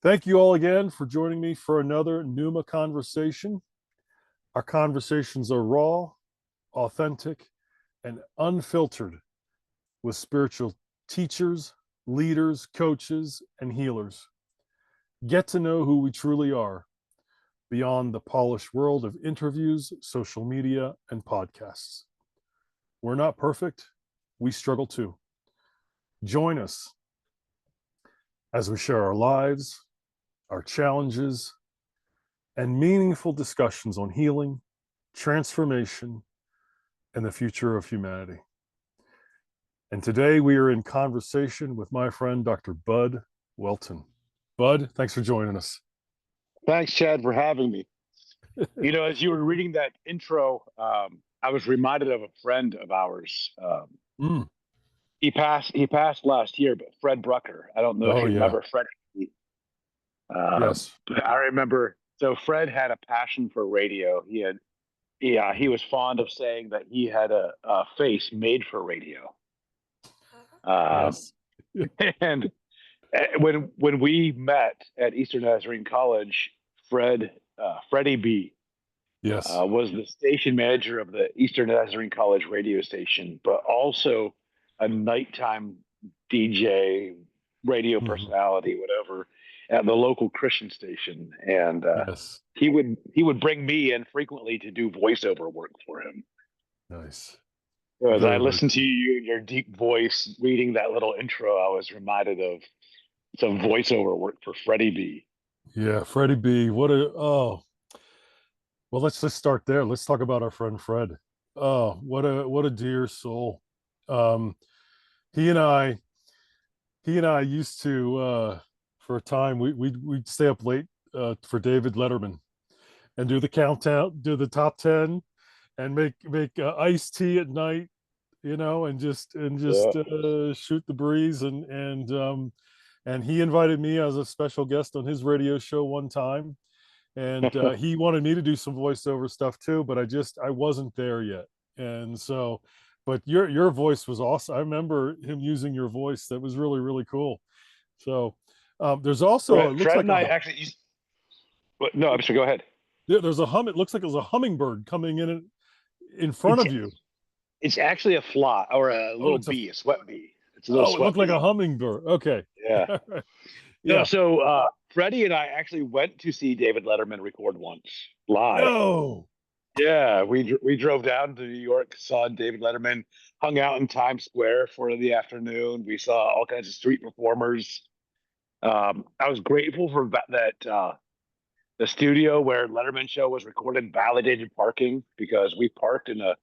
Thank you all again for joining me for another Pneuma conversation. Our conversations are raw, authentic, and unfiltered with spiritual teachers, leaders, coaches, and healers. Get to know who we truly are beyond the polished world of interviews, social media, and podcasts. We're not perfect. We struggle too. Join us as we share our lives, our challenges, and meaningful discussions on healing, transformation, and the future of humanity. And today we are in conversation with my friend, Dr. Bud Welton. Bud, thanks for joining us. Thanks, Chad, for having me. As you were reading that intro, I was reminded of a friend of ours. Mm. He passed last year, but Fred Brucker. I don't know if Oh, you yeah. remember Fred. Yes. But I remember. So Fred had a passion for radio. He was fond of saying that he had a face made for radio. Um, Yes. and when we met at Eastern Nazarene College, Freddie B Yes. was the station manager of the Eastern Nazarene College radio station, but also a nighttime DJ, radio Mhm. personality, whatever, at the local Christian station. And Yes. he would bring me in frequently to do voiceover work for him. Nice. So as I Very, very listened to cool. you, your deep voice reading that little intro, I was reminded of some voiceover work for Freddie B. Yeah, Freddie B. Well, let's just start there. Let's talk about our friend Fred. Oh, what a dear soul. Um, he and I he and I used to for a time we'd stay up late for David Letterman and do the countdown, do the top 10, and make iced tea at night, and just Yeah. shoot the breeze, and he invited me as a special guest on his radio show one time, and he wanted me to do some voiceover stuff too, but I wasn't there yet, and so. But your voice was awesome. I remember him using your voice. That was really, really cool. So there's also, Fred, it looks Fred like and I actually used. No, I'm sorry. Go ahead. there's a it looks like there's a hummingbird coming in front It's of you. It's actually a fly or a Oh, little bee, a sweat bee. It's a little oh, it sweat looked like a bee. hummingbird. Okay. Yeah. No, Yeah. so Freddie and I actually went to see David Letterman record once live. No. Yeah, we drove down to New York, saw David Letterman, hung out in Times Square for the afternoon. We saw all kinds of street performers. I was grateful for that the studio where Letterman show was recorded validated parking because we parked in a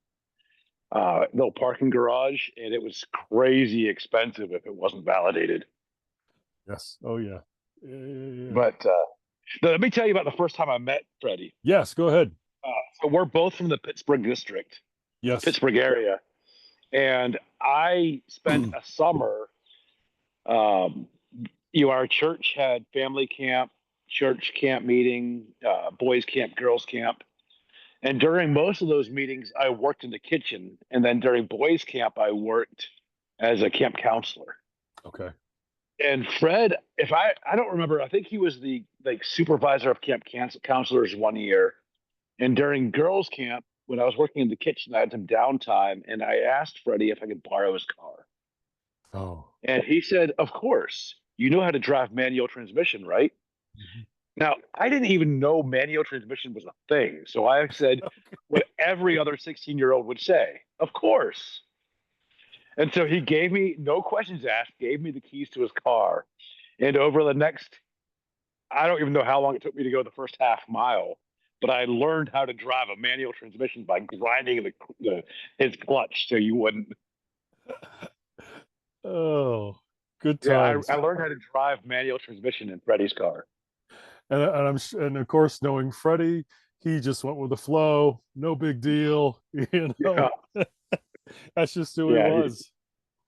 little parking garage, and it was crazy expensive if it wasn't validated. Yes. Oh, yeah. Yeah, yeah, yeah. But let me tell you about the first time I met Freddie. Yes, go ahead. So we're both from the Pittsburgh district, Yes. Pittsburgh area, and I spent a summer. Um, our church had family camp, church camp meeting, boys camp, girls camp, and during most of those meetings, I worked in the kitchen, and then during boys camp, I worked as a camp counselor. Okay. And Fred, if I don't remember, I think he was the like supervisor of camp counselors one year. And during girls camp, when I was working in the kitchen, I had some downtime, and I asked Freddie if I could borrow his car. Oh. And he said, "Of course. You know how to drive manual transmission, right?" Mhm. Now, I didn't even know manual transmission was a thing. So I said what every other 16-year-old would say, "Of course." And so he gave me, no questions asked, gave me the keys to his car. And over the next, I don't even know how long it took me to go the first half mile, but I learned how to drive a manual transmission by grinding his clutch so you wouldn't. Oh, good Yeah, times. I learned how to drive manual transmission in Freddie's car. And of course, knowing Freddie, he just went with the flow. No big deal. You Yeah, know, that's just who he yeah, was.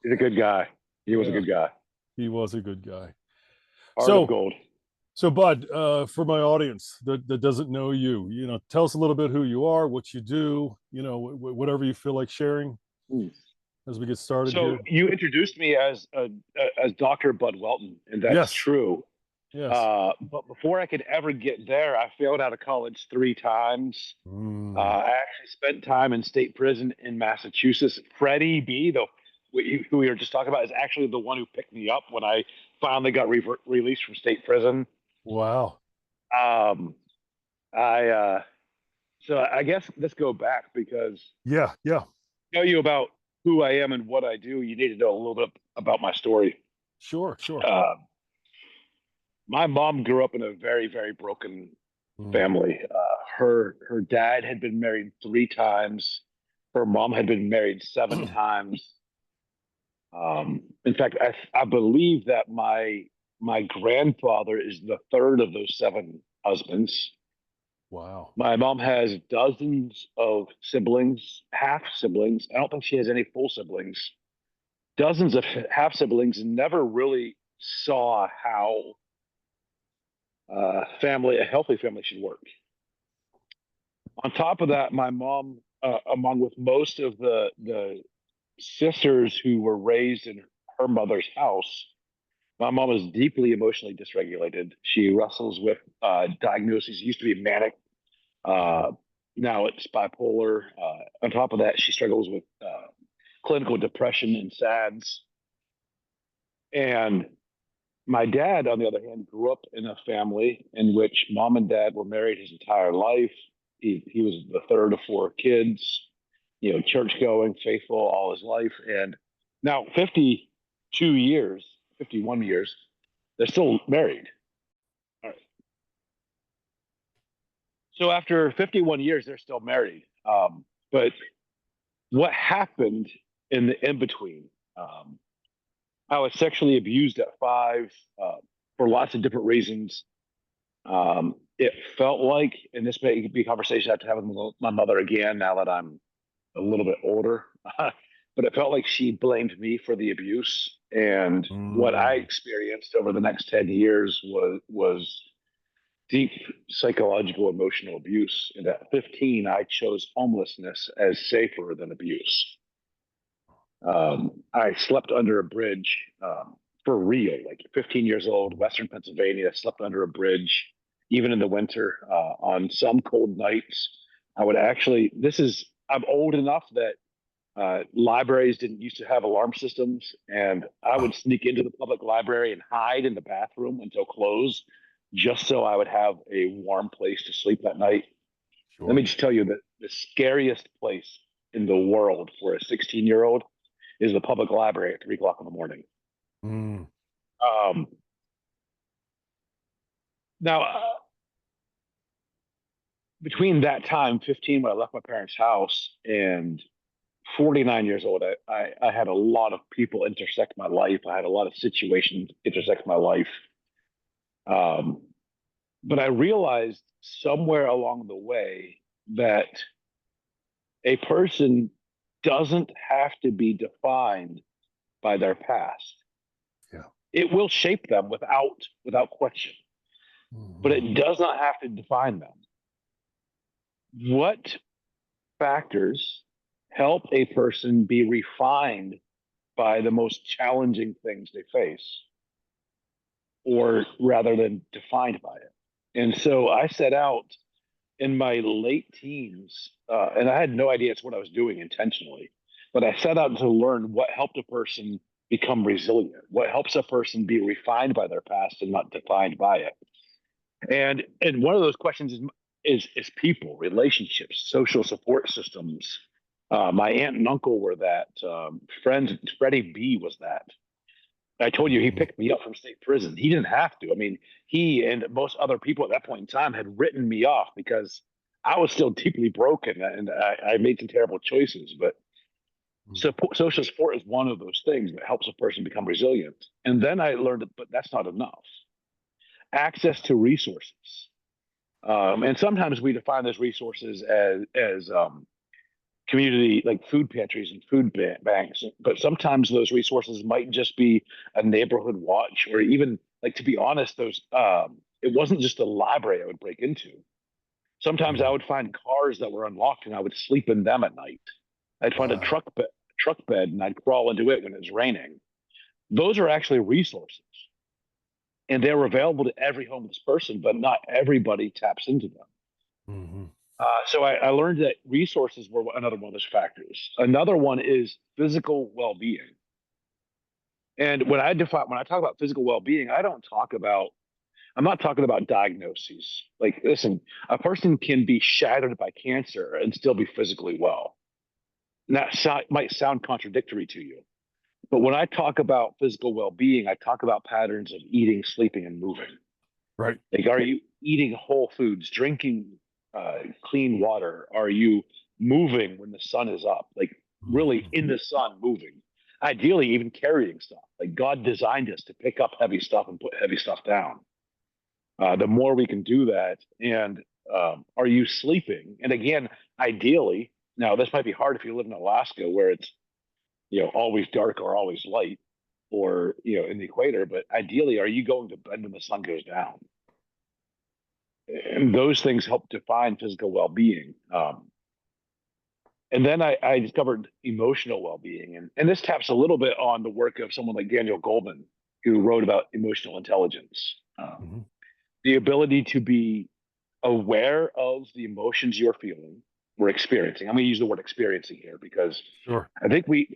he's a good guy. He was a Yeah, good guy. he was a good guy. Heart of So, gold. so Bud, for my audience that doesn't know you, tell us a little bit who you are, what you do, whatever you feel like sharing Hmm. as we get started So here. you introduced me as Dr. Bud Welton, and that's Yes. true. Yes. But before I could ever get there, I failed out of college 3 times. Mm. I actually spent time in state prison in Massachusetts. Freddie B, who we were just talking about, is actually the one who picked me up when I finally got released from state prison. Wow. Um, I so I guess let's go back because Yeah. Yeah. to tell you about who I am and what I do, you need to know a little bit about my story. Sure. Sure. Uh, my mom grew up in a very, very broken Mm. family. Her dad had been married 3 times. Her mom had been married 7 times. In fact, I believe that my grandfather is the third of those 7 husbands. Wow. My mom has dozens of siblings, half siblings. I don't think she has any full siblings. Dozens of half siblings, and never really saw how a healthy family should work. On top of that, my mom, among with most of the sisters who were raised in her mother's house, my mom is deeply emotionally dysregulated. She wrestles with diagnoses. It used to be manic. Mhm. Uh, Now it's bipolar. On top of that, she struggles with clinical depression and SADS. And my dad, on the other hand, grew up in a family in which mom and dad were married his entire life. He was the third of 4 kids, church going, faithful all his life. And now, 52 years, 51 years, they're still married. All right. So after 51 years, they're still married. But what happened in the in between? Um, I was sexually abused at 5 for lots of different reasons. It felt like, and this may be a conversation I have to have with my mother again now that I'm a little bit older, but it felt like she blamed me for the abuse. And what I Mm. experienced over the next 10 years was deep psychological emotional abuse. And at 15, I chose homelessness as safer than abuse. I slept under a bridge for real, like 15 years old, Western Pennsylvania, slept under a bridge, even in the winter. On some cold nights, I would actually, I'm old enough that libraries didn't used to have alarm systems, and I would sneak into the public library and hide in the bathroom until close, just so I would have a warm place to sleep that night. Let me Sure. just tell you that the scariest place in the world for a 16-year-old is the public library at 3 o'clock in the morning. Mm. Um, Now, between that time, 15, when I left my parents' house, and 49 years old, I had a lot of people intersect my life. I had a lot of situations intersect my life. Um, but I realized somewhere along the way that a person doesn't have to be defined by their past. Yeah. It will shape them without question, but Mhm. it does not have to define them. What factors help a person be refined by the most challenging things they face, or rather than defined by it? And so I set out in my late teens, and I had no idea it's what I was doing intentionally, but I set out to learn what helped a person become resilient, what helps a person be refined by their past and not defined by it. And one of those questions is people, relationships, social support systems. My aunt and uncle were that. Friends, Freddie B was that. I told you he Mhm. picked me up from state prison. He didn't have to. I mean, he and most other people at that point in time had written me off because I was still deeply broken and I made some terrible choices. But Mm. social support is one of those things that helps a person become resilient. And then I learned that, but that's not enough. Access to resources. And sometimes we define those resources as community, like food pantries and banks, but sometimes those resources might just be a neighborhood watch, or even, like, to be honest, those it wasn't just a library I would break into. Sometimes I Mm. would find cars that were unlocked and I would sleep in them at night. I'd find a Wow. truck bed and I'd crawl into it when it was raining. Those are actually resources. and they're available to every homeless person, but not everybody taps into them. Mm-hmm. So I learned that resources were another one of those factors. Another one is physical well-being. And when I talk about physical well-being, I'm not talking about diagnoses. Like, listen, a person can be shattered by cancer and still be physically well. And might sound contradictory to you. But when I talk about physical well-being, I talk about patterns of eating, sleeping, and moving. Right. Like, are you eating whole foods, drinking clean water? Are you moving when the sun is up? Like, really Mm-hmm. in the sun, moving. Ideally, even carrying stuff. Like, God designed us to pick up heavy stuff and put heavy stuff down. The more we can do that, and are you sleeping? And again, ideally, now this might be hard if you live in Alaska where it's always dark or always light, or in the equator. But ideally, are you going to bed when the sun goes down? And those things help define physical well-being. And then I discovered emotional well-being, and this taps a little bit on the work of someone like Daniel Goleman, who wrote about emotional intelligence, Mm-hmm. the ability to be aware of the emotions you're feeling or experiencing. I'm going to use the word experiencing here because Sure. I think we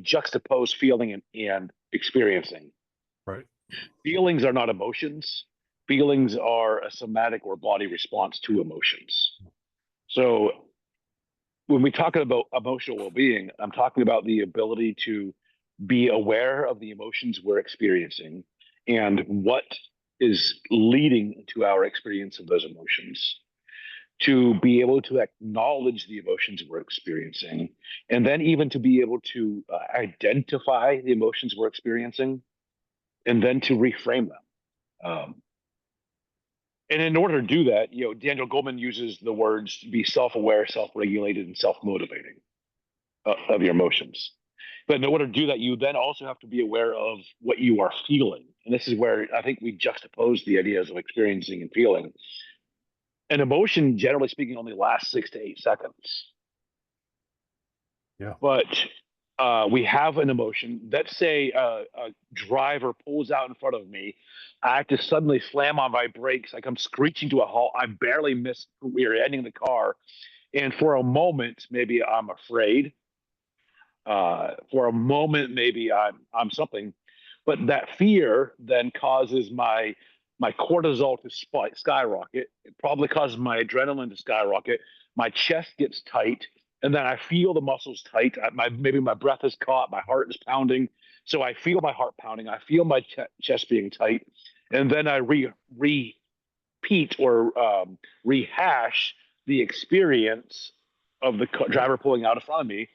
juxtapose feeling and experiencing. Right. Feelings are not emotions. Feelings are a somatic or body response to emotions. So when we talk about emotional well-being, I'm talking about the ability to be aware of the emotions we're experiencing and what is leading to our experience of those emotions, to be able to acknowledge the emotions we're experiencing, and then even to be able to identify the emotions we're experiencing, and then to reframe them. And in order to do that, Daniel Goleman uses the words be self-aware, self-regulated, and self-motivating of your emotions. But in order to do that, you then also have to be aware of what you are feeling. And this is where I think we juxtapose the ideas of experiencing and feeling. An emotion, generally speaking, only lasts 6 to 8 seconds. Yeah. But we have an emotion. Let's say a driver pulls out in front of me. I have to suddenly slam on my brakes. I come screeching to a halt. I barely miss rear-ending the car. And for a moment, maybe I'm afraid. For a moment, maybe I'm something. But that fear then causes my cortisol to skyrocket. It probably causes my adrenaline to skyrocket. My chest gets tight, and then I feel the muscles tight. Maybe my breath is caught, my heart is pounding. So I feel my heart pounding. I feel my chest being tight, and then I repeat or rehash the experience of the driver pulling out in front of me,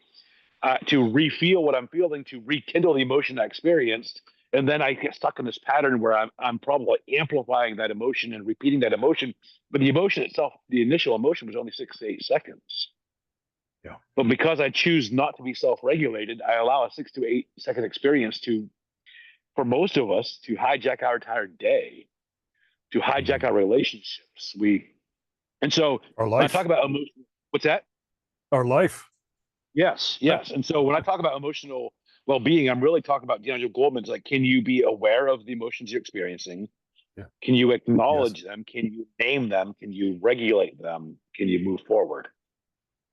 to re-feel what I'm feeling, to rekindle the emotion I experienced. And then I get stuck in this pattern where I'm probably amplifying that emotion and repeating that emotion. But the emotion itself, the initial emotion, was only 6 to 8 seconds. Yeah. But because I choose not to be self-regulated, I allow a 6 to 8 second experience for most of us, to hijack our entire day, to hijack our Mm-hmm. relationships. And so Our when I talk life. about emotion, what's that? Our life. Yes, yes. And so when I talk about emotional well-being, I'm really talking about Daniel Goleman's, like, can you be aware of the emotions you're experiencing? Yeah. Can you Yes. acknowledge them? Can you name them? Can you regulate them? Can you move forward?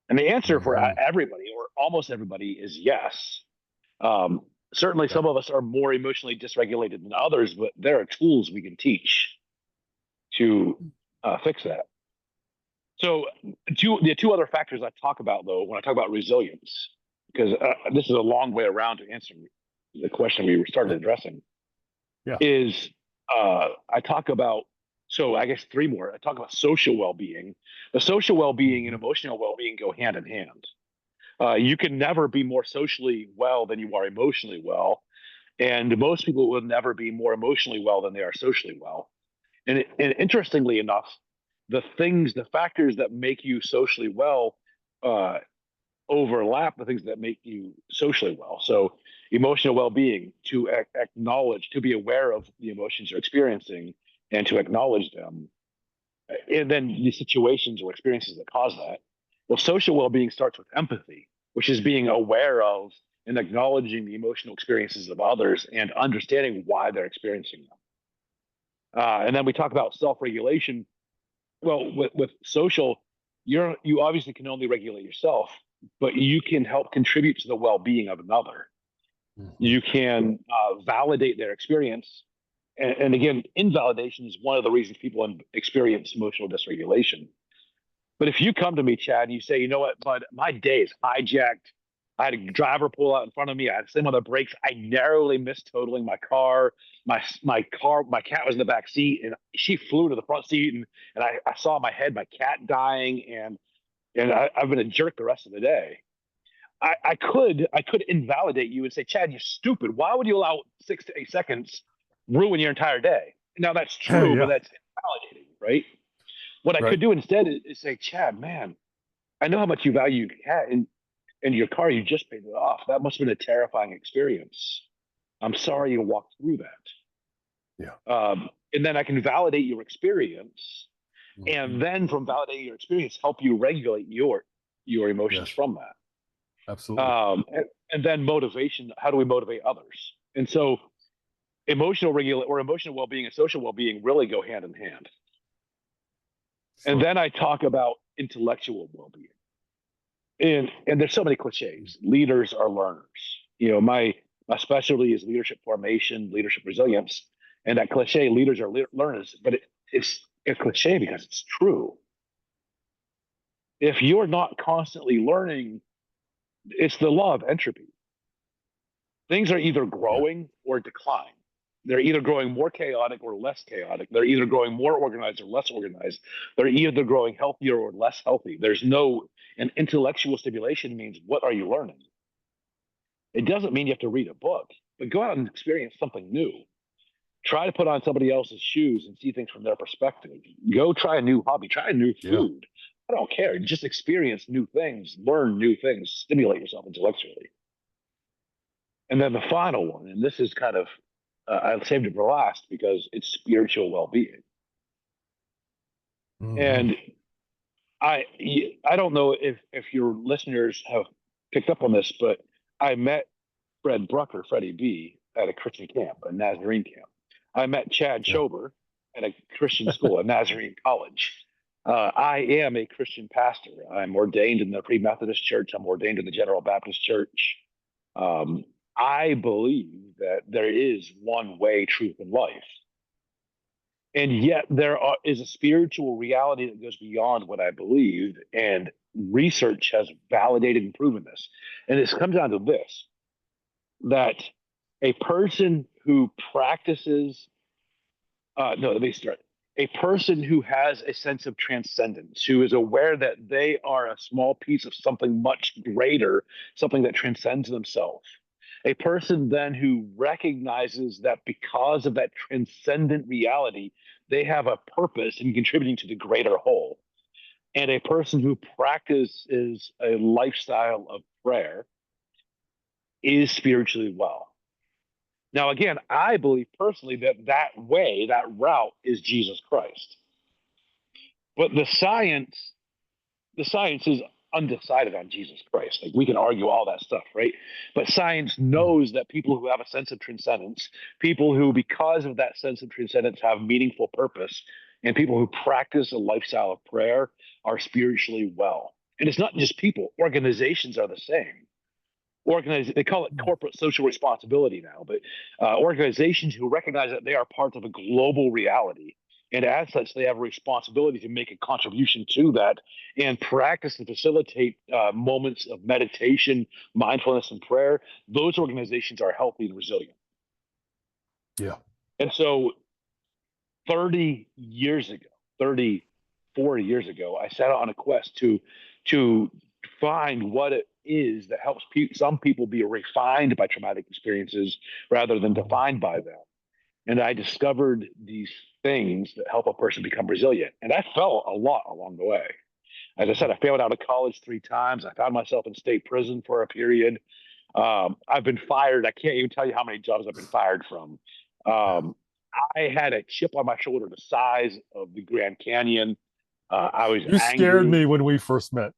And the answer for Mm-hmm. everybody, or almost everybody, is yes. Um, Certainly, Yeah. some of us are more emotionally dysregulated than others, but there are tools we can teach to fix that. So, the two other factors I talk about, though, when I talk about resilience, because this is a long way around to answer the question we started Yeah. addressing, Yeah. is I talk about, so I guess three more. I talk about social well-being. The social well-being and Mm-hmm. emotional well-being go hand in hand. You can never be more socially well than you are emotionally well, and most people will never be more emotionally well than they are socially well. And interestingly enough, the factors that make you socially well uh, overlap the things that make you socially well. So, emotional well-being, to acknowledge, to be aware of the emotions you're experiencing, and to acknowledge them, and then the situations or experiences that cause that. Well, social well-being starts with empathy, which is being aware of and acknowledging the emotional experiences of others and understanding why they're experiencing them. And then we talk about self-regulation. Well, with social, you obviously can only regulate yourself, but you can help contribute to the well-being of another. Mhm. You can validate their experience. And again, invalidation is one of the reasons people experience emotional dysregulation. But if you come to me, Chad, and you say, you know what, bud, my day is hijacked. I had a driver pull out in front of me. I had to slam on the brakes. I narrowly missed totaling my car. My cat was in the back seat, and she flew to the front seat, and I saw in my head my cat dying, and I've been a jerk the rest of the day. I could invalidate you and say, Chad, you're stupid. Why would you allow 6 to 8 seconds ruin your entire day? Now that's true, but Yeah. that's invalidating, right? What I Right. could do instead is say, Chad, man, I know how much you value your cat and your car. You just paid it off. That must have been a terrifying experience. I'm sorry you walked through Yeah. that. And then I can validate your experience, Mhm. and then from validating your experience, help you regulate your emotions Yes. from that. Absolutely. And then motivation. How do we motivate others? And so emotional well-being and social well-being really go hand in hand. And Sure. then I talk about intellectual well-being. And there's so many cliches. Leaders are learners. My specialty is leadership formation, leadership resilience, and that cliche, leaders are learners. But it's a cliche because it's true. If you're not constantly learning, it's the law of entropy. Things are either Yeah. growing or decline. They're either growing more chaotic or less chaotic. They're either growing more organized or less organized. They're either growing healthier or less healthy. There's no, and intellectual stimulation means what are you learning? It doesn't mean you have to read a book, but go out and experience something new. Try to put on somebody else's shoes and see things from their perspective. Go try a new hobby, try a new Yeah. food. I don't care. Just experience new things, learn new things, stimulate yourself intellectually. And then the final one, and this is kind of, I saved it for last because it's spiritual well being. Hmm. And I, I don't know if your listeners have picked up on this, but I met Fred Brucker, Freddie B, at a Christian camp, a Nazarene camp. I met Chad Yeah. Schober at a Christian school, a Nazarene college. I am a Christian pastor. I'm ordained in the Free Methodist Church. I'm ordained in the General Baptist Church. Um, I believe that there is one way, truth, and life. And yet is a spiritual reality that goes beyond what I believe. And research has validated and proven this. And this comes down to this, that a person who practices, no, let me start. A person who has a sense of transcendence, who is aware that they are a small piece of something much greater, something that transcends themselves. A person then who recognizes that because of that transcendent reality, they have a purpose in contributing to the greater whole. And a person who practices a lifestyle of prayer is spiritually well. Now, again, I believe personally that that way, that route is Jesus Christ. But the science is undecided on Jesus Christ. Like we can argue all that stuff, right? But science Mhm. knows that people who have a sense of transcendence, people who, because of that sense of transcendence, have meaningful purpose, and people who practice a lifestyle of prayer are spiritually well. And it's not just people, organizations are the same. They call it corporate social responsibility now, but organizations who recognize that they are part of a global reality, and as such they have a responsibility to make a contribution to that and practice and facilitate moments of meditation, mindfulness, and prayer. Those organizations are healthy and resilient. Yeah. And so 30 years ago, 30, 40 years ago, I set out on a quest to find what it is that helps some people be refined by traumatic experiences rather than Mhm. defined by them. And I discovered these things that help a person become resilient. And I fell a lot along the way. As I said, I failed out of college 3 times. I found myself in state prison for a period. I've been fired. I can't even tell you how many jobs I've been fired from. Yeah. Um, I had a chip on my shoulder the size of the Grand Canyon. I was You scared angry. me when we first met.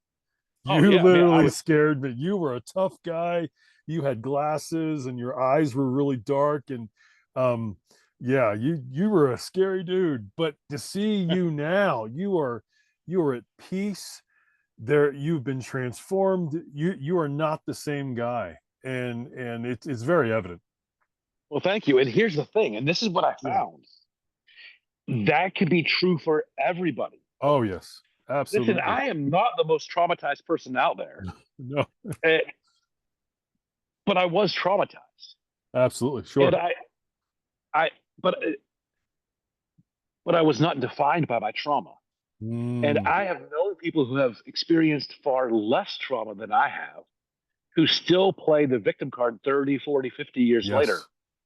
Oh You yeah, I mean, I literally was. scared me. You were a tough guy. You had glasses and your eyes were really dark. And um, Yeah, you were a scary dude, but to see you now, you are at peace. There, you've been transformed. You are not the same guy, and it's very evident. Well, thank you. And here's the thing, and this is what I Yeah. found. That could be true for everybody. Oh yes, Listen, absolutely. I am not the most traumatized person out there, No, eh, but I was traumatized, absolutely, and sure. I, but I was not defined by my trauma. And Mm, I have known people who have experienced far less trauma than I have, who still play the victim card 30, 40, 50 years later.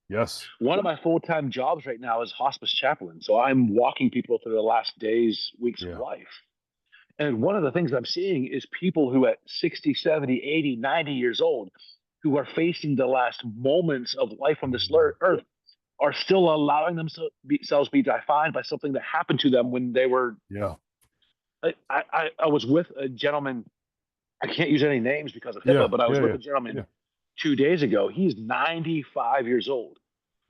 yes, yes, One of my full-time jobs right now is hospice chaplain. So I'm walking people through the last days, weeks of yeah, life. And one of the things I'm seeing is people who at 60, 70, 80, 90 years old, who are facing the last moments of life on this earth, are still allowing themselves to be defined by something that happened to them when they were. yeah, I was with a gentleman. I can't use any names because of yeah, HIPAA, but I was yeah, with yeah, a gentleman yeah. 2 days ago. He's 95 years old.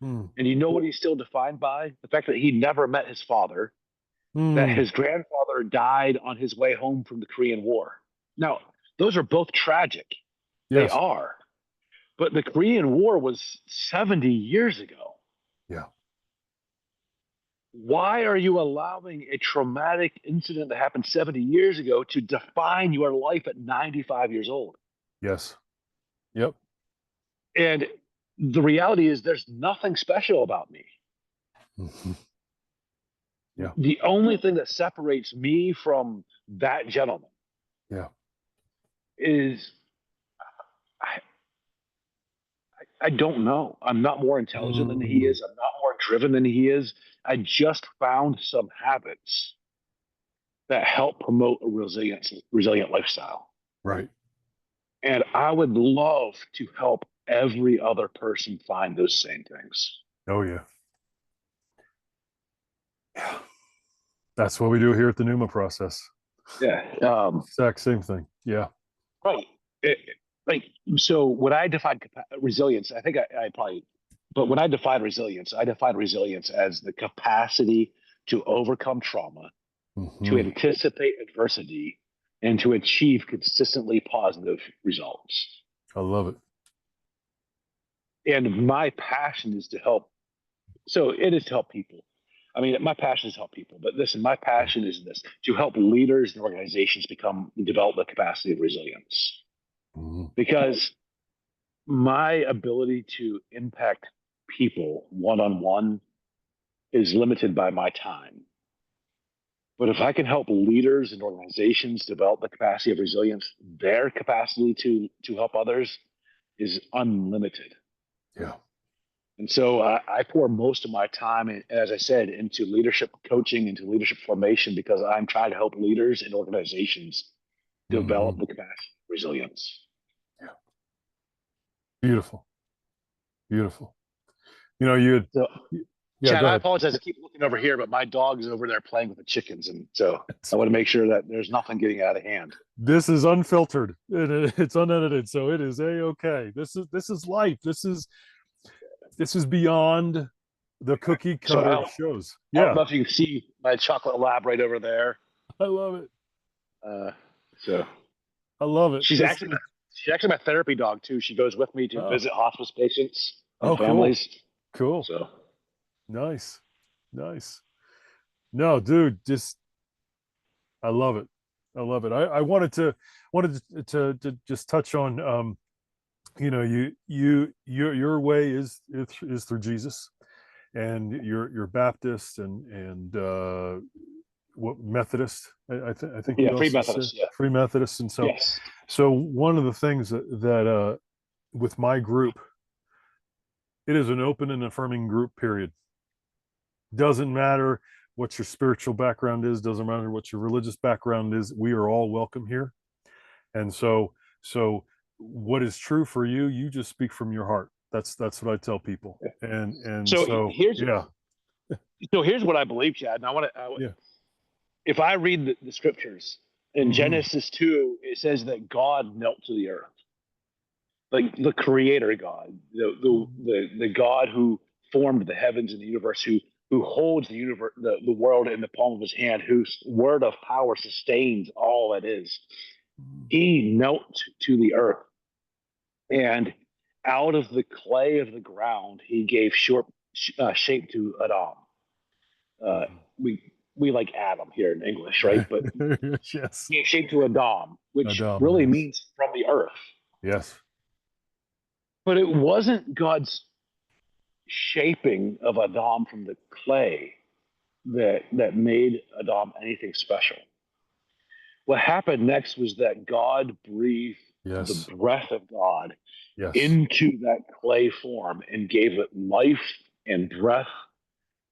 Mm, And you know what he's still defined by? The fact that he never met his father, that mm, his grandfather died on his way home from the Korean War. Now, those are both tragic. They yes, are. But the Korean War was 70 years ago. yeah, Why are you allowing a traumatic incident that happened 70 years ago to define your life at 95 years old? yes, yep. And the reality is, there's nothing special about me. Mhm. Yeah, The only thing that separates me from that gentleman yeah. is I, I don't know. I'm not more intelligent than he Mm, is. I'm not more driven than he is. I just found some habits that help promote a resilient lifestyle. right. And I would love to help every other person find those same things. Oh yeah, yeah. That's what we do here at the Pneuma process. Yeah. Exact same thing. Yeah. Right. It, like, so when I define resilience, I think I probably, but when I define resilience as the capacity to overcome trauma, to Hmm. anticipate adversity, and to achieve consistently positive results. I love it. And my passion is to help. So it is to help people. I mean, my passion is to help people, but listen, my Yeah. passion is this: to help leaders and organizations develop the capacity of resilience. Mhm. Because my ability to impact people one on one is limited by my time. But if I can help leaders and organizations develop the capacity of resilience, their capacity to help others is unlimited. Yeah. And so I pour most of my time, as I said, into leadership coaching, into leadership formation, because I'm trying to help leaders and organizations develop Hmm. the capacity of resilience. Yeah. Beautiful. Beautiful. You know, you had, So, yeah, Chad, go I ahead. apologize. I keep looking over here, but my dog is over there playing with the chickens, and so I want to make sure that there's nothing getting out of hand. This is unfiltered. It's unedited, so it is a okay. This is life. This is beyond the cookie So cutter shows. I don't Yeah, know if you can see my chocolate lab right over there. I love it. Uh, so I love it. she's This. actually she's actually my therapy dog too. She goes with me to Oh, visit hospice patients and oh, cool, families. cool, So nice, nice. No, dude, just I love it. I love it. I wanted to just touch on your way is through Jesus, and you're Baptist and what Methodist. I think yeah, you free also said Methodist. Yeah, Free Methodist, and yes. so one of the things that with my group, it is an open and affirming group. Period. Doesn't matter what your spiritual background is. Doesn't matter what your religious background is. We are all welcome here. And so what is true for you, you just speak from your heart. That's what I tell people. And So so here's yeah, what I believe, Chad. And yeah. if I read the scriptures in Hmm. Genesis 2, it says that God knelt to the earth, like the Creator God, the God who formed the heavens and the universe, who holds the universe, the world in the palm of his hand, whose word of power sustains all that is. He knelt to the earth, and out of the clay of the ground, he gave shape to Adam. We like Adam here in English, right? But Yes. he gave shape to Adam, which Adam, really yes. means from the earth. Yes. But it wasn't God's shaping of Adam from the clay that made Adam anything special. What happened next was that God breathed Yes. the breath of God Yes. into that clay form and gave it life and breath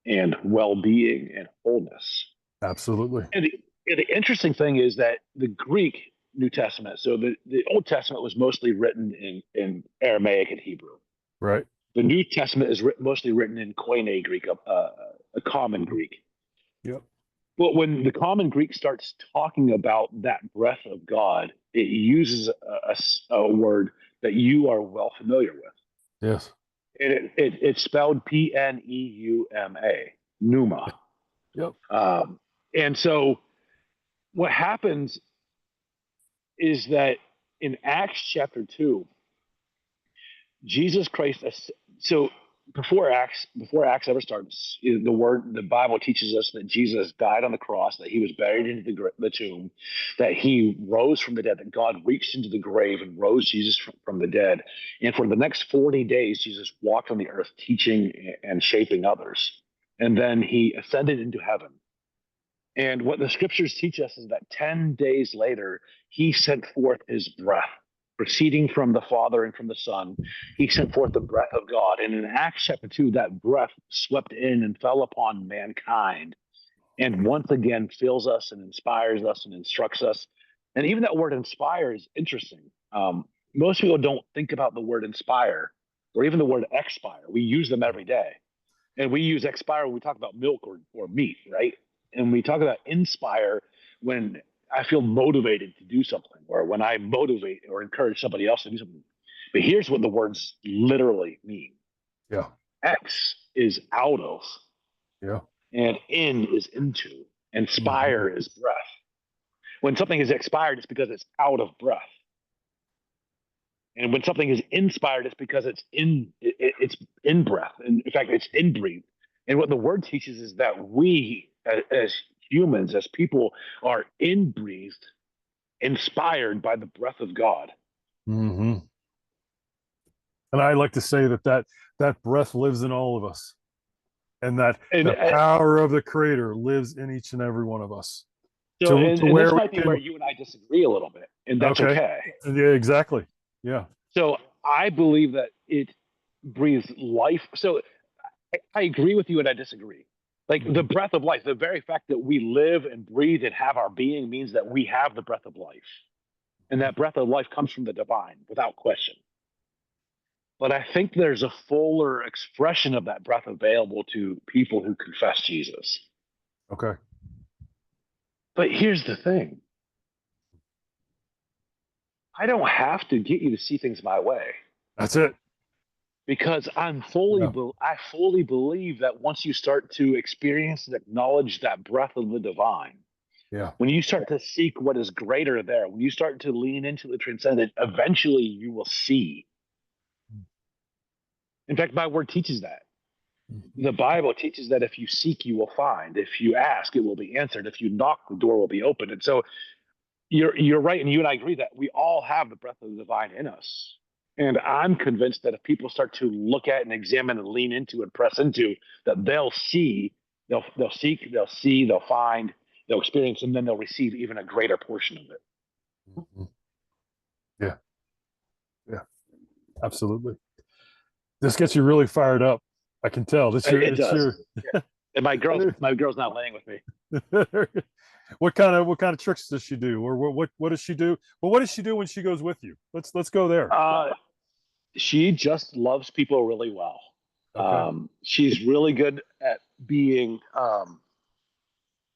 and well-being and wholeness. Absolutely. And the interesting thing is that the Greek New Testament, so the Old Testament was mostly written in Aramaic and Hebrew. Right. The New Testament is mostly written in Koine Greek, a common Greek. Yep. But when the common Greek starts talking about that breath of God, it uses a word that you are well familiar with. Yes. And it's spelled Pneuma, Pneuma. Yep. And so what happens is that in Acts chapter 2, Jesus Christ, so before Acts ever starts, the Bible teaches us that Jesus died on the cross, that he was buried into the tomb, that he rose from the dead, that God reached into the grave and rose Jesus from the dead. And for the next 40 days, Jesus walked on the earth teaching and shaping others. And then he ascended into heaven. And what the scriptures teach us is that 10 days later, he sent forth his breath, proceeding from the Father and from the Son. He sent forth the breath of God. And in Acts chapter 2, that breath swept in and fell upon mankind and once again fills us and inspires us and instructs us. And even that word inspire is interesting. Most people don't think about the word inspire or even the word expire. We use them every day. And we use expire when we talk about milk or meat, right? And we talk about inspire when I feel motivated to do something, or when I motivate or encourage somebody else to do something. But here's what the words literally mean. Yeah. X is out of, Yeah. and in is into, and spire is breath. When something is expired, it's because it's out of breath. And when something is inspired, it's because it's in breath. And in fact, it's in breathe. And what the word teaches is that we, as humans, as people, are in-breathed, inspired by the breath of God. Mm-hmm. And I like to say that breath lives in all of us, and that the power of the Creator lives in each and every one of us. So, and this might be where you and I disagree a little bit, and that's okay. Yeah, exactly. Yeah. So I believe that it breathes life. So I agree with you, and I disagree. Like the breath of life, the very fact that we live and breathe and have our being means that we have the breath of life. And that breath of life comes from the divine, without question. But I think there's a fuller expression of that breath available to people who confess Jesus. Okay. But here's the thing. I don't have to get you to see things my way. That's it. Because I fully believe that once you start to experience and acknowledge that breath of the divine, when you start to seek what is greater there, when you start to lean into the transcendent, eventually you will see. In fact, my word teaches that. The Bible teaches that if you seek, you will find. If you ask, it will be answered. If you knock, the door will be opened. And so you're right, and you and I agree that we all have the breath of the divine in us. And I'm convinced that if people start to look at and examine and lean into and press into, that they'll see, they'll seek, they'll see, they'll find, they'll experience, and then they'll receive even a greater portion of it. Mm-hmm. Yeah. Yeah. Absolutely. This gets you really fired up. I can tell. It does. Yeah. And my girl's not laying with me. What kind of tricks does she do, or what does she do? Well, what does she do when she goes with you? Let's go there. She just loves people really well. Okay. She's really good at being.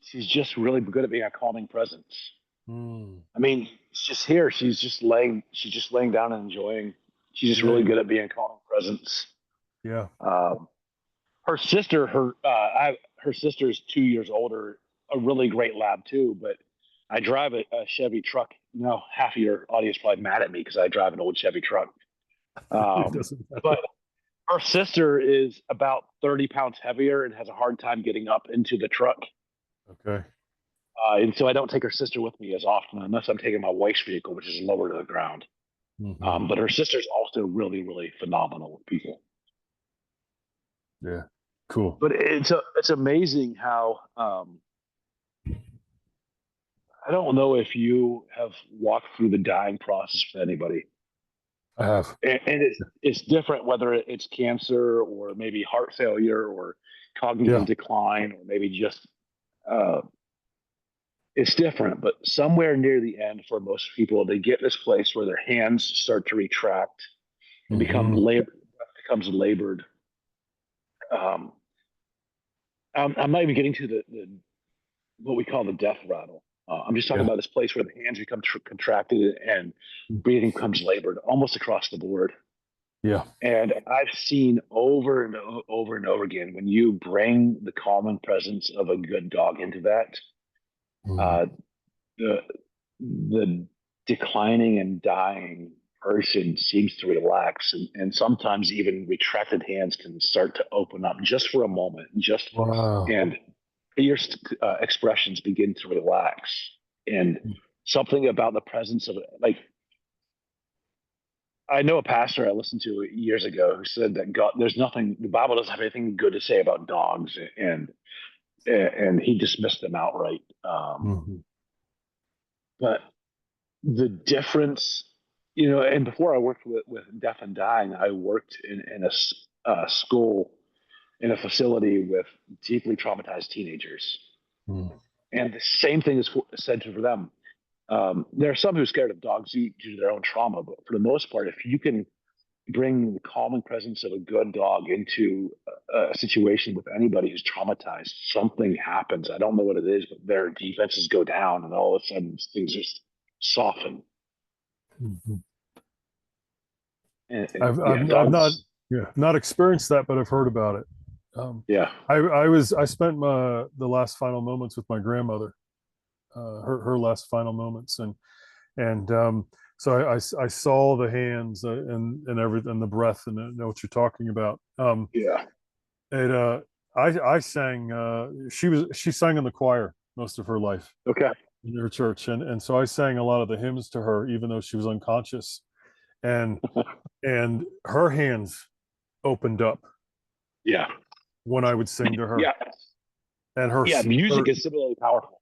She's just really good at being a calming presence. I mean, she's just here. She's just laying down and enjoying. She's just really good at being a calming presence. Yeah. Her sister, her sister's 2 years older, a really great lab too. But I drive a Chevy truck. Now, half of your audience probably mad at me because I drive an old Chevy truck. It Um, doesn't matter. but her sister is about 30 pounds heavier and has a hard time getting up into the truck. Okay. And so I don't take her sister with me as often unless I'm taking my wife's vehicle, which is lower to the ground. Hmm. But her sister's also really, really phenomenal with people. Yeah. Cool. But it's amazing how I don't know if you have walked through the dying process with anybody, I have. and it's different whether it's cancer or maybe heart failure or Yeah. cognitive decline or maybe just uh, it's different. But somewhere near the end, for most people, they get this place where their hands start to retract and become Hmm. becomes labored. Um, I'm not even getting to the what we call the death rattle. I'm just talking Yeah. about this place where the hands become contracted and breathing becomes labored almost across the board. Yeah. And I've seen over and over and over again when you bring the calming presence of a good dog into that, Mm. uh, the the declining and dying person seems to relax, and sometimes even retracted hands can start to open up just for a moment, just Wow. and your expressions begin to relax, and something about the presence of like I know a pastor I listened to years ago who said that God, there's nothing, the Bible doesn't have anything good to say about dogs, and he dismissed them outright. Hmm. But the difference, and before I worked with deaf and dying, I worked in a school in a facility with deeply traumatized teenagers, Mm. and the same thing is said for them. There are some who are scared of dogs due to their own trauma, but for the most part, if you can bring the calming presence of a good dog into a situation with anybody who's traumatized, something happens. I don't know what it is, but their defenses go down, and all of a sudden things just soften. Mhm. Yeah, I've not, dogs. yeah, not experienced that, but I've heard about it. Yeah. I spent the last final moments with my grandmother, her last final moments, and so I saw the hands, and everything, the breath, and I know what you're talking about. Yeah. It I sang. She sang in the choir most of her life Okay. in her church, and so I sang a lot of the hymns to her, even though she was unconscious, and and her hands opened up Yeah. when I would sing to her, Yeah. and Yeah. Music is similarly powerful.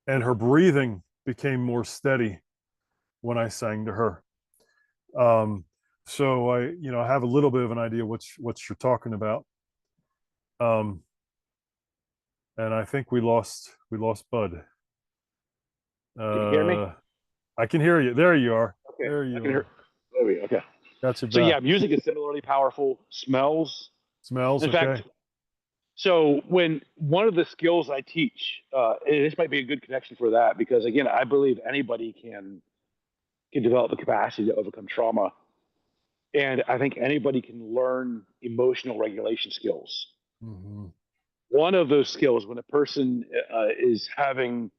her breathing became more steady when I sang to her. Um, so I have a little bit of an idea what you're talking about. Um, and I think we lost Bud. Can you hear me? Uh, I can hear you. There you are. Okay. There I you can hear. are. There we go. Okay. Got you So yeah, back. music is similarly powerful. Smells. Smells In fact, okay. so when one of the skills I teach, and this might be a good connection for that because again, I believe anybody can develop the capacity to overcome trauma, and I think anybody can learn emotional regulation skills. Hmm. One of those skills, when a person is having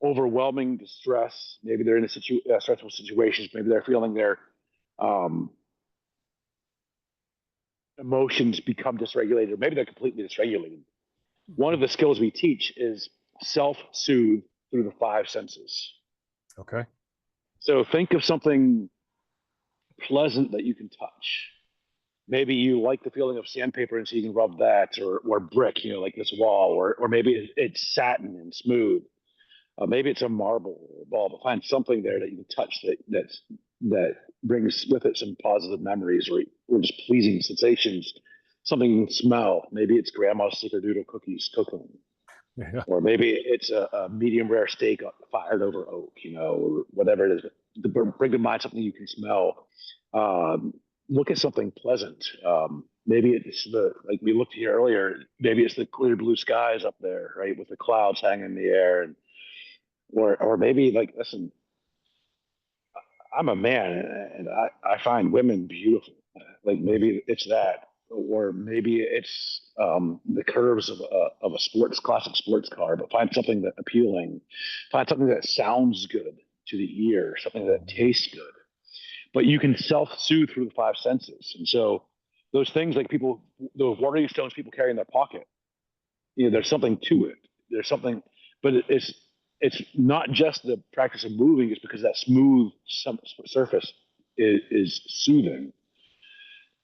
overwhelming distress, maybe they're in stressful situations, maybe they're feeling their um, emotions become dysregulated, or maybe they're completely dysregulated. One of the skills we teach is self-soothe through the five senses. Okay. So think of something pleasant that you can touch. Maybe you like the feeling of sandpaper, and so you can rub that, or brick, like this wall, or maybe it's satin and smooth. Maybe it's a marble or a ball, but find something there that you can touch that brings with it some positive memories or just pleasing sensations. Something you can smell. Maybe it's grandma's snickerdoodle cookies cooking, Yeah. or maybe it's a medium rare steak fired over oak, or whatever it is. Bring to mind something you can smell. Um, Look at something pleasant. Maybe it's like we looked here earlier. Maybe it's the clear blue skies up there, right, with the clouds hanging in the air, and or maybe like listen, I'm a man and I find women beautiful. Like maybe it's that. or maybe it's the curves of a classic sports car, but find something that appealing, find something that sounds good to the ear, something that tastes good. But you can self-soothe through the five senses, and so those things like people, those watering stones people carry in their pocket, there's something to it. There's something, but it's not just the practice of moving. It's because that smooth surface is soothing.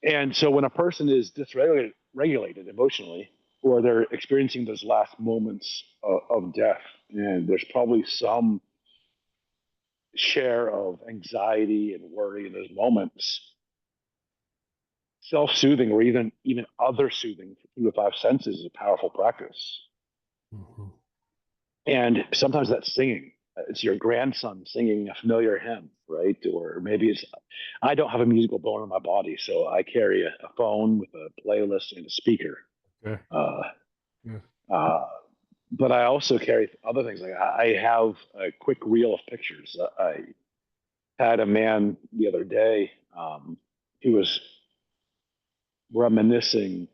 And so when a person is dysregulated emotionally, or they're experiencing those last moments of death, and there's probably some share of anxiety and worry in those moments, self-soothing or even other soothing through the five senses is a powerful practice. Mm-hmm. And sometimes that's singing. It's your grandson singing a familiar hymn, right? Or maybe it's, I don't have a musical bone in my body, so I carry a phone with a playlist and a speaker. Okay. Yeah. But I also carry other things. Like I have a quick reel of pictures. I had a man the other day who was reminiscing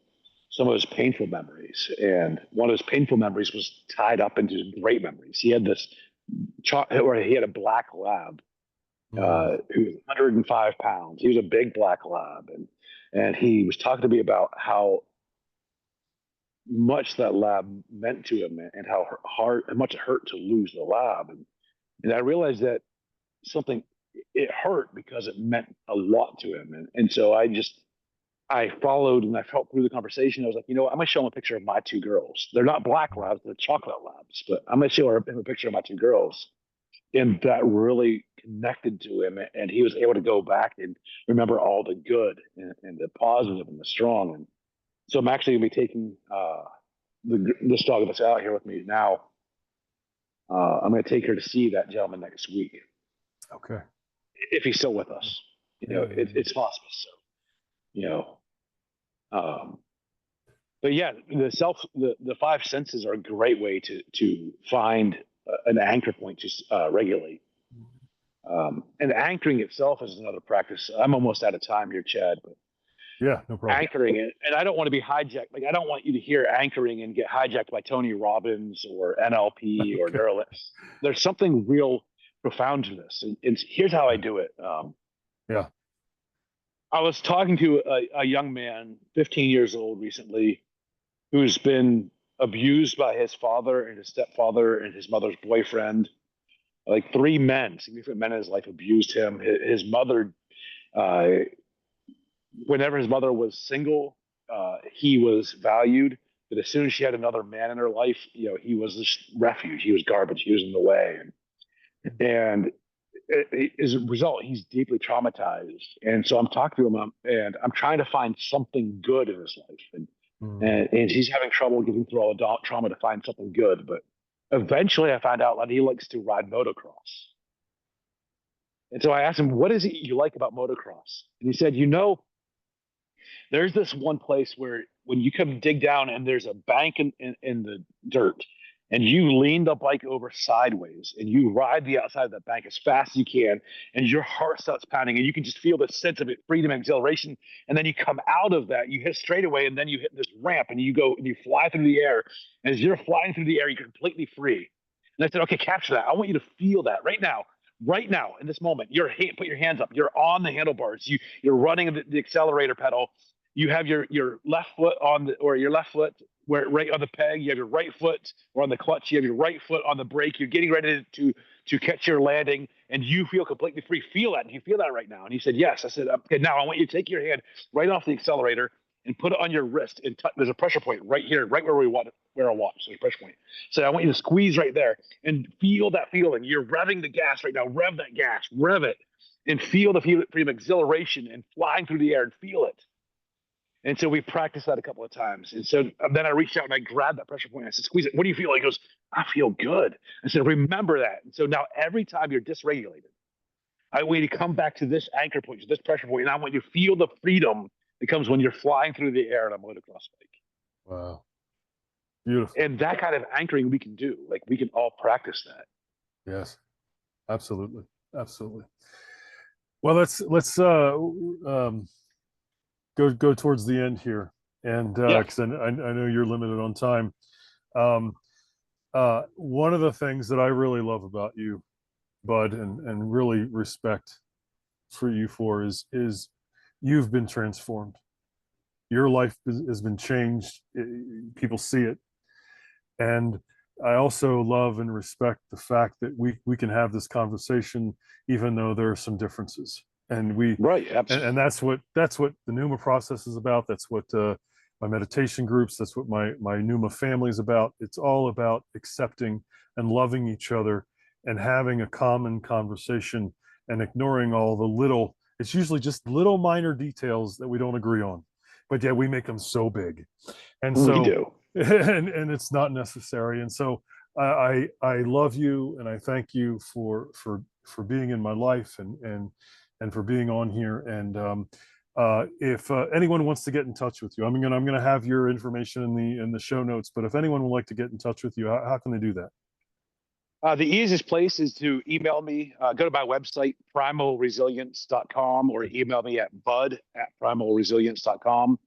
some of his painful memories. And one of his painful memories was tied up into his great memories. He had this, or he had a black lab who was 105 pounds. He was a big black lab. And he was talking to me about how much that lab meant to him and how much it hurt to lose the lab. And I realized that it hurt because it meant a lot to him. And so I followed and I felt through the conversation. I was like, I'm going to show him a picture of my two girls. They're not black labs, they're chocolate labs, but I'm going to show him a picture of my two girls. And that really connected to him. And he was able to go back and remember all the good and the positive and the strong. And so I'm actually going to be taking this dog that's out here with me now. I'm going to take her to see that gentleman next week. Okay. If he's still with us. It's hospice. So, but yeah, the five senses are a great way to find an anchor point to regulate. And anchoring itself is another practice. I'm almost out of time here, Chad, but yeah, no problem. Anchoring it, and I don't want to be hijacked. Like I don't want you to hear anchoring and get hijacked by Tony Robbins or NLP or Neuralist. There's something real profound to this, and here's how I do it. Yeah. I was talking to a young man, 15 years old recently, who's been abused by his father and his stepfather and his mother's boyfriend. Like three men, significant men in his life, abused him. His mother, whenever his mother was single, he was valued. But as soon as she had another man in her life, he was this refuge. He was garbage. He was in the way. And as a result, he's deeply traumatized. And so I'm talking to him, and I'm trying to find something good in his life. And he's having trouble getting through all the trauma to find something good. But eventually I found out that he likes to ride motocross. And so I asked him, what is it you like about motocross? And he said, there's this one place where when you come dig down and there's a bank in the dirt, and you lean the bike over sideways and you ride the outside of that bank as fast as you can, and your heart starts pounding, and you can just feel the sense of it, freedom and exhilaration. And then you come out of that, you hit straightaway, and then you hit this ramp, and you go and you fly through the air. And as you're flying through the air, you're completely free. And I said, okay, capture that. I want you to feel that right now. Right now, in this moment, put your hands up. You're on the handlebars. You're running the accelerator pedal. You have your left foot your left foot right on the peg. You have your right foot or on the clutch. You have your right foot on the brake. You're getting ready to catch your landing, and you feel completely free. Feel that. Do you feel that right now? And he said, yes. I said, okay, now I want you to take your hand right off the accelerator and put it on your wrist. And there's a pressure point right here, right where I want. So there's a pressure point. So I want you to squeeze right there and feel that feeling. You're revving the gas right now. Rev that gas. Rev it. And feel the freedom, exhilaration, and flying through the air, and feel it. And so we practiced that a couple of times. And so then I reached out and I grabbed that pressure point. I said, squeeze it. What do you feel? He goes, I feel good. I said, remember that. And so now every time you're dysregulated, I want you to come back to this anchor point, to this pressure point, and I want you to feel the freedom that comes when you're flying through the air on a motocross bike. Wow. Beautiful. And that kind of anchoring we can do. Like we can all practice that. Yes, absolutely. Absolutely. Well, let's go towards the end here, and Yeah. because I know you're limited on time. Um, one of the things that I really love about you, Bud, and really respect for you for is you've been transformed. Your life has been changed. People see it, and I also love and respect the fact that we can have this conversation even though there are some differences, and Right. Absolutely. and that's what the Pneuma process is about. That's what my meditation groups. That's what my Pneuma family is about. It's all about accepting and loving each other and having a common conversation and ignoring all the little. It's usually just little minor details that we don't agree on, but yet we make them so big. And We so do. and it's not necessary. And so I love you and I thank you for being in my life and for being on here. And if anyone wants to get in touch with you, I'm gonna have your information in the show notes. But if anyone would like to get in touch with you, how can they do that? The easiest place is to email me. Go to my website, primalresilience.com, or email me at bud@primalresilience.com.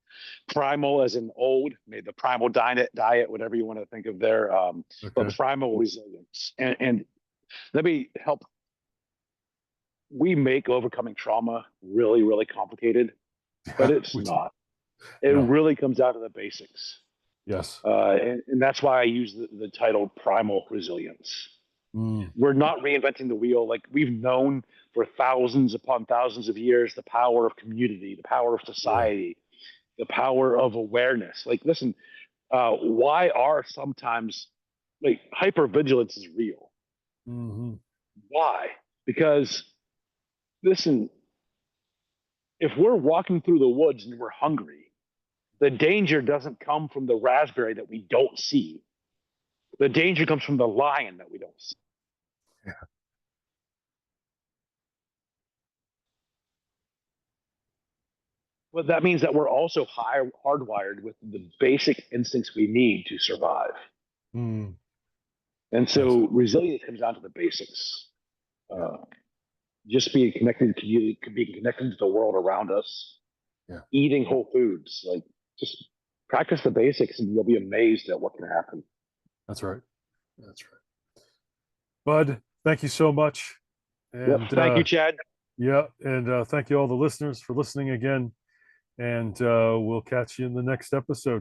Primal as in old, maybe the primal diet, whatever you want to think of there. But Okay. primal resilience. And let me help. We make overcoming trauma really, really complicated, but Yeah. it's not. It No. really comes down to the basics. Yes. And that's why I use the title Primal Resilience. Mm, We're not reinventing the wheel. Like we've known for thousands upon thousands of years the power of community, the power of yeah. society, the power of awareness. Like, listen, why are sometimes like hypervigilance is real? Hmm. Why? Because listen, if we're walking through the woods and we're hungry, the danger doesn't come from the raspberry that we don't see. The danger comes from the lion that we don't see. Yeah. But that means that we're also hardwired with the basic instincts we need to survive. Mm, And yes. so resilience comes down to the basics. Yeah. Uh, just being connected to you, being connected to the world around us, Yeah. eating whole foods, like just practice the basics and you'll be amazed at what can happen. That's right. That's right. Bud, thank you so much. Yep. And Thank you, Chad. yeah, and thank you all the listeners for listening again. And we'll catch you in the next episode.